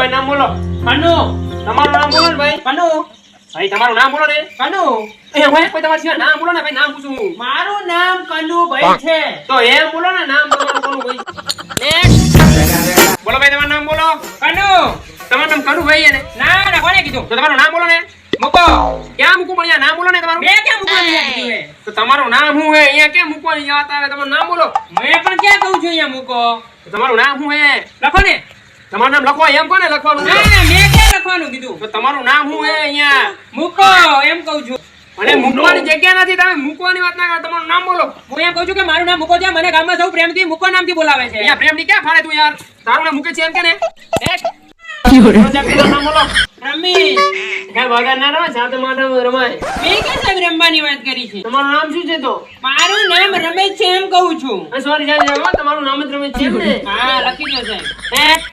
ભાઈ નામ બોલો. કનુ. તમારું નામ બોલો ને ભાઈ. કનુ. ભાઈ તમારું નામ બોલો ને. કનુ. એ ભાઈ કોઈ તમારું સિવાય નામ બોલો ને ભાઈ, નામ પૂછું હું. મારું નામ કનુભાઈ છે. તો એમ બોલો ને નામ તમારું કોનું ભાઈ. નેક્સ્ટ બોલો ભાઈ તમારું નામ બોલો. કનુ. તમારું નામ કનુભાઈ છે ને? ના ના કોને કીધું? તો તમારું નામ બોલો ને. મૂકો. ક્યાં મૂકું પણ અહીંયા નામ બોલો ને તમારું. મેં ક્યાં મૂકવાનું કીધું હે? તો તમારું નામ શું હે? અહીંયા કેમ મૂકવાની વાત આવે? તમારું નામ બોલો. મેં પણ ક્યાં કહું છું અહીંયા મૂકો? તો તમારું નામ શું હે? લખો ને. તમારું નામ લખો એમ કોને લખવાનું? ના ના મેં ક્યાં લખવાનું કીધું? તો તમારું નામ શું હે અહીંયા? મૂકો એમ કહું છું. અને મૂકવાની જગ્યા નથી, તમે મૂકવાની વાત ના કરો. તમારું નામ બોલો. હું એમ કહું છું કે મારું નામ મૂકો છે. મને ગામમાં સૌ પ્રેમથી મૂકો નામથી બોલાવે છે. અહીંયા પ્રેમની ક્યાં ફાળે તું યાર? તારું નામ મૂકે છે એમ કે ને? પ્રોજેક્ટનું નામ બોલો. રમીશ. કઈ વગર ના રમાય, સાથે માટે રમાય. મેં ક્યાં સાહેબ રમવાની વાત કરી છે? તમારું નામ શું છે તો? મારું નામ રમેશ છે એમ કહું છું. સોરી સાહેબ, તમારું નામ જ રમેશ છે એમ ને? હા લખી દો સાહેબ. નેક્સ્ટ